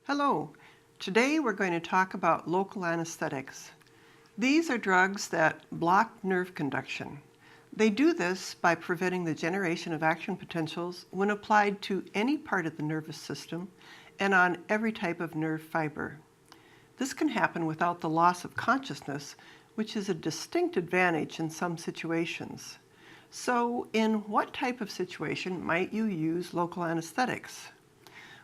Hello. Today we're going to talk about local anesthetics. These are drugs that block nerve conduction. They do this by preventing the generation of action potentials when applied to any part of the nervous system and on every type of nerve fiber. This can happen without the loss of consciousness, which is a distinct advantage in some situations. So, in what type of situation might you use local anesthetics?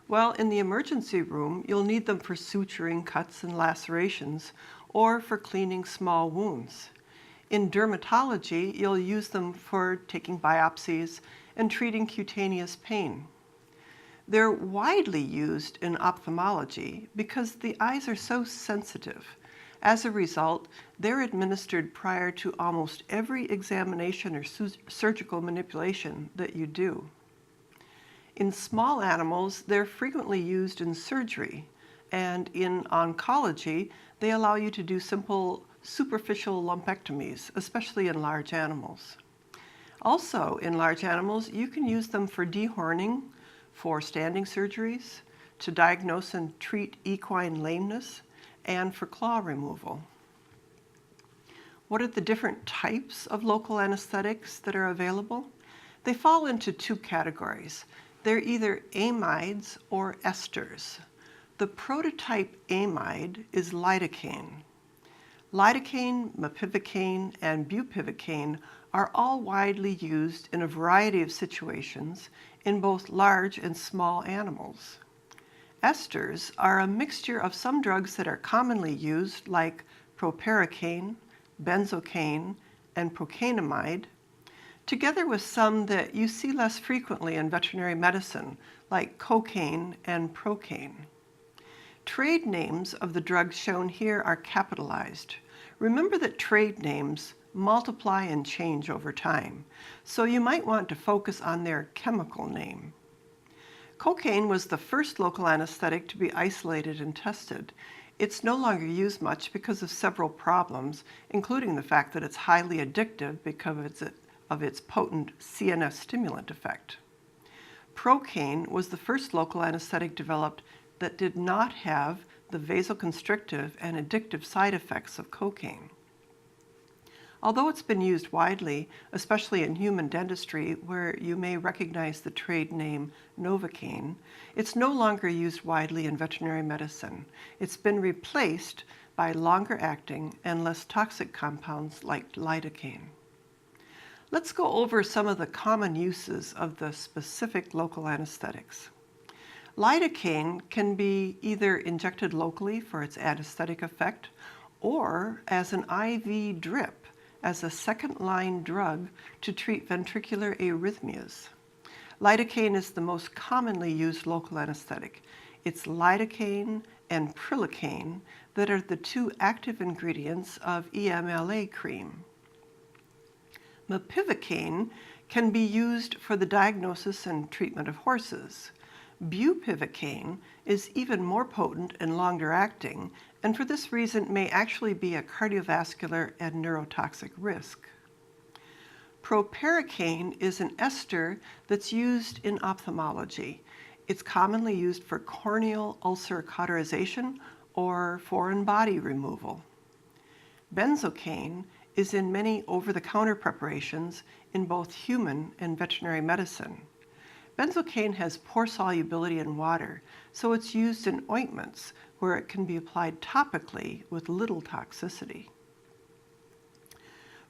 Well, in the emergency room, you'll need them for suturing cuts and lacerations or for cleaning small wounds. In dermatology, you'll use them for taking biopsies and treating cutaneous pain. They're widely used in ophthalmology because the eyes are so sensitive. As a result, they're administered prior to almost every examination or surgical manipulation that you do. In small animals, they're frequently used in surgery, and in oncology, they allow you to do simple superficial lumpectomies, especially in large animals. Also, in large animals, you can use them for dehorning, for standing surgeries, to diagnose and treat equine lameness, and for claw removal. What are the different types of local anesthetics that are available? They fall into two categories. They're either amides or esters. The prototype amide is lidocaine. Lidocaine, mepivacaine, and bupivacaine are all widely used in a variety of situations in both large and small animals. Esters are a mixture of some drugs that are commonly used, like proparacaine, benzocaine, and procainamide, together with some that you see less frequently in veterinary medicine, like cocaine and procaine. Trade names of the drugs shown here are capitalized. Remember that trade names multiply and change over time, so you might want to focus on their chemical name. Cocaine was the first local anesthetic to be isolated and tested. It's no longer used much because of several problems, including the fact that it's highly addictive because of its potent CNS stimulant effect. Procaine was the first local anesthetic developed that did not have the vasoconstrictive and addictive side effects of cocaine. Although it's been used widely, especially in human dentistry, where you may recognize the trade name Novocaine, it's no longer used widely in veterinary medicine. It's been replaced by longer acting and less toxic compounds like lidocaine. Let's go over some of the common uses of the specific local anesthetics. Lidocaine can be either injected locally for its anesthetic effect or as an IV drip as a second-line drug to treat ventricular arrhythmias. Lidocaine is the most commonly used local anesthetic. It's lidocaine and prilocaine that are the two active ingredients of EMLA cream. Mepivacaine can be used for the diagnosis and treatment of horses. Bupivacaine is even more potent and longer acting, and for this reason may actually be a cardiovascular and neurotoxic risk. Proparacaine is an ester that's used in ophthalmology. It's commonly used for corneal ulcer cauterization or foreign body removal. Benzocaine is in many over-the-counter preparations in both human and veterinary medicine. Benzocaine has poor solubility in water, so it's used in ointments where it can be applied topically with little toxicity.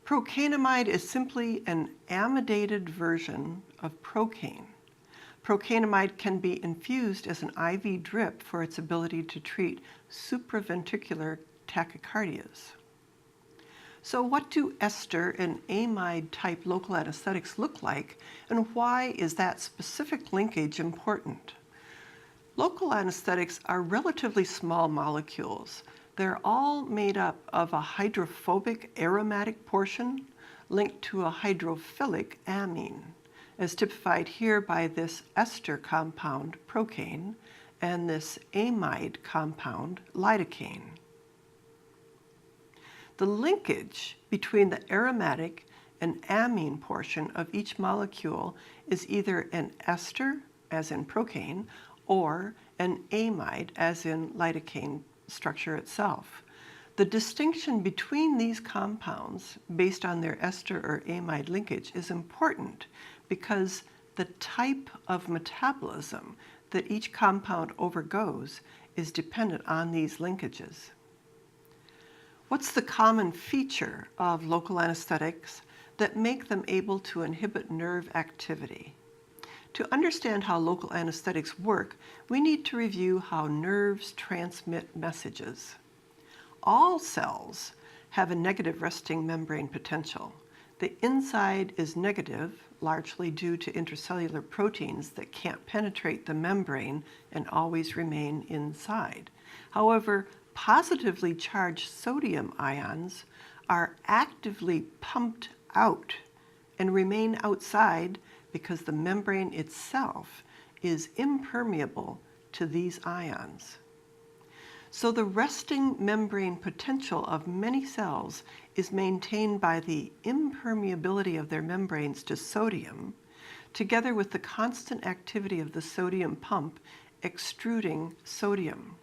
Procainamide is simply an amidated version of procaine. Procainamide can be infused as an IV drip for its ability to treat supraventricular tachycardias. So what do ester and amide type local anesthetics look like, and why is that specific linkage important? Local anesthetics are relatively small molecules. They're all made up of a hydrophobic aromatic portion linked to a hydrophilic amine, as typified here by this ester compound, procaine, and this amide compound, lidocaine. The linkage between the aromatic an amine portion of each molecule is either an ester, as in procaine, or an amide, as in lidocaine structure itself. The distinction between these compounds based on their ester or amide linkage is important because the type of metabolism that each compound undergoes is dependent on these linkages. What's the common feature of local anesthetics that make them able to inhibit nerve activity? To understand how local anesthetics work, we need to review how nerves transmit messages. All cells have a negative resting membrane potential. The inside is negative, largely due to intracellular proteins that can't penetrate the membrane and always remain inside. However, positively charged sodium ions are actively pumped out and remain outside because the membrane itself is impermeable to these ions. So the resting membrane potential of many cells is maintained by the impermeability of their membranes to sodium, together with the constant activity of the sodium pump extruding sodium.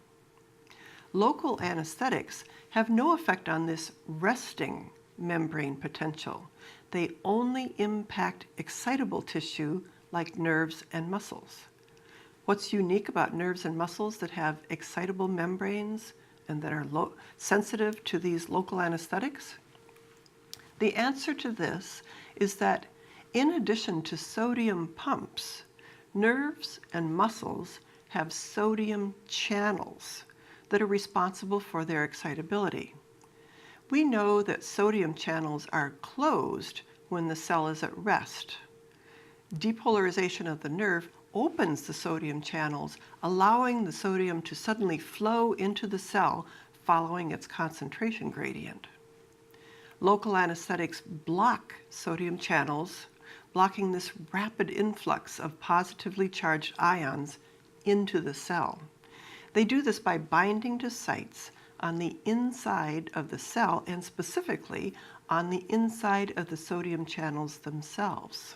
Local anesthetics have no effect on this resting membrane potential. They only impact excitable tissue like nerves and muscles. What's unique about nerves and muscles that have excitable membranes and that are sensitive to these local anesthetics? The answer to this is that in addition to sodium pumps, nerves and muscles have sodium channels that are responsible for their excitability. We know that sodium channels are closed when the cell is at rest. Depolarization of the nerve opens the sodium channels, allowing the sodium to suddenly flow into the cell following its concentration gradient. Local anesthetics block sodium channels, blocking this rapid influx of positively charged ions into the cell. They do this by binding to sites on the inside of the cell and specifically on the inside of the sodium channels themselves.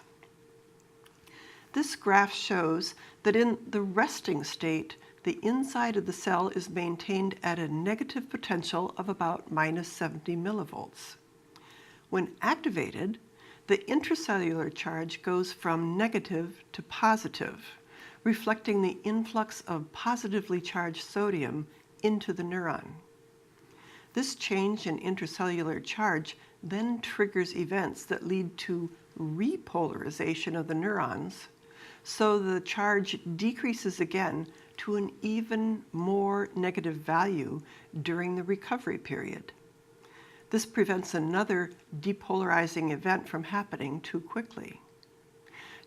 This graph shows that in the resting state, the inside of the cell is maintained at a negative potential of about minus 70 millivolts. When activated, the intracellular charge goes from negative to positive, reflecting the influx of positively charged sodium into the neuron. This change in intracellular charge then triggers events that lead to repolarization of the neurons, so the charge decreases again to an even more negative value during the recovery period. This prevents another depolarizing event from happening too quickly.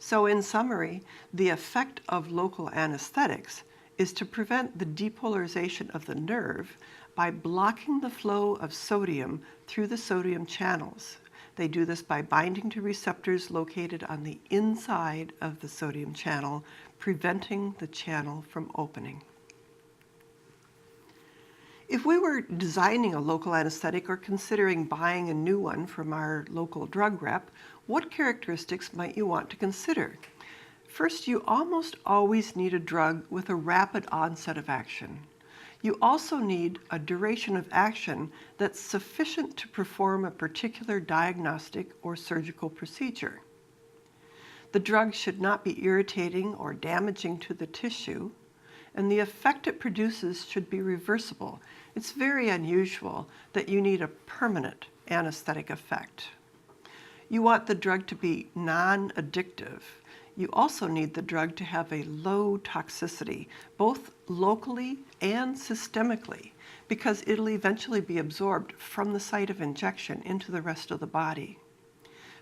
So in summary, the effect of local anesthetics is to prevent the depolarization of the nerve by blocking the flow of sodium through the sodium channels. They do this by binding to receptors located on the inside of the sodium channel, preventing the channel from opening. If we were designing a local anesthetic or considering buying a new one from our local drug rep, what characteristics might you want to consider? First, you almost always need a drug with a rapid onset of action. You also need a duration of action that's sufficient to perform a particular diagnostic or surgical procedure. The drug should not be irritating or damaging to the tissue, and the effect it produces should be reversible. It's very unusual that you need a permanent anesthetic effect. You want the drug to be non-addictive. You also need the drug to have a low toxicity, both locally and systemically, because it'll eventually be absorbed from the site of injection into the rest of the body.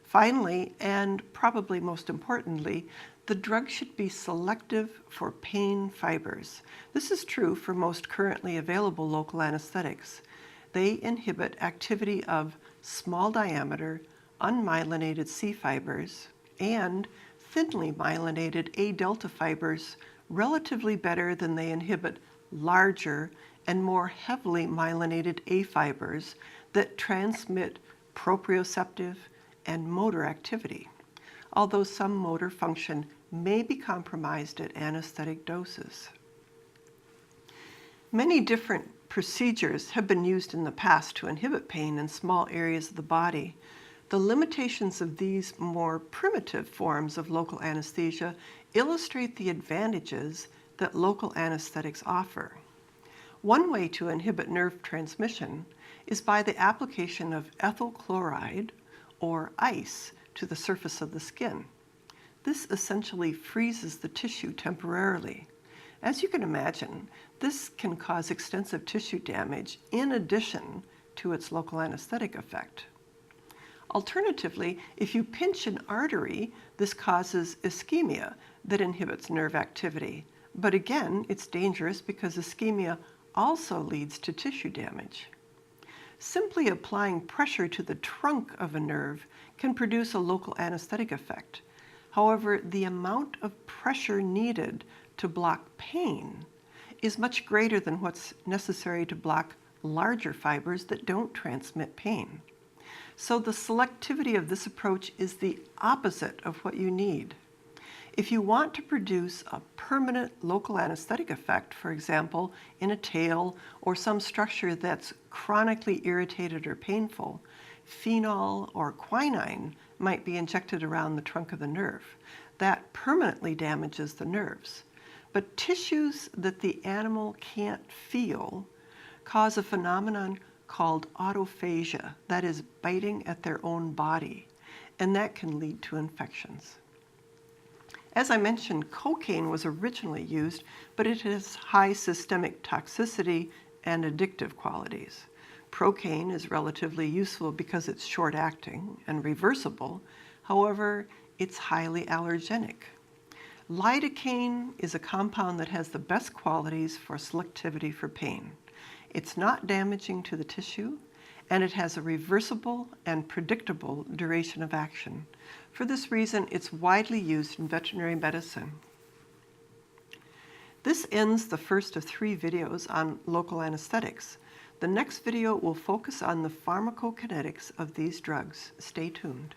Finally, and probably most importantly, the drug should be selective for pain fibers. This is true for most currently available local anesthetics. They inhibit activity of small diameter, unmyelinated C fibers and thinly myelinated A delta fibers relatively better than they inhibit larger and more heavily myelinated A fibers that transmit proprioceptive and motor activity, although some motor function may be compromised at anesthetic doses. Many different procedures have been used in the past to inhibit pain in small areas of the body. The limitations of these more primitive forms of local anesthesia illustrate the advantages that local anesthetics offer. One way to inhibit nerve transmission is by the application of ethyl chloride, or ice, to the surface of the skin. This essentially freezes the tissue temporarily. As you can imagine, this can cause extensive tissue damage in addition to its local anesthetic effect. Alternatively, if you pinch an artery, this causes ischemia that inhibits nerve activity. But again, it's dangerous because ischemia also leads to tissue damage. Simply applying pressure to the trunk of a nerve can produce a local anesthetic effect. However, the amount of pressure needed to block pain is much greater than what's necessary to block larger fibers that don't transmit pain. So the selectivity of this approach is the opposite of what you need. If you want to produce a permanent local anesthetic effect, for example, in a tail or some structure that's chronically irritated or painful, phenol or quinine might be injected around the trunk of the nerve. That permanently damages the nerves. But tissues that the animal can't feel cause a phenomenon called autophagia, that is, biting at their own body, and that can lead to infections. As I mentioned, cocaine was originally used, but it has high systemic toxicity and addictive qualities. Procaine is relatively useful because it's short-acting and reversible. However, it's highly allergenic. Lidocaine is a compound that has the best qualities for selectivity for pain. It's not damaging to the tissue, and it has a reversible and predictable duration of action. For this reason, it's widely used in veterinary medicine. This ends the first of 3 videos on local anesthetics. The next video will focus on the pharmacokinetics of these drugs. Stay tuned.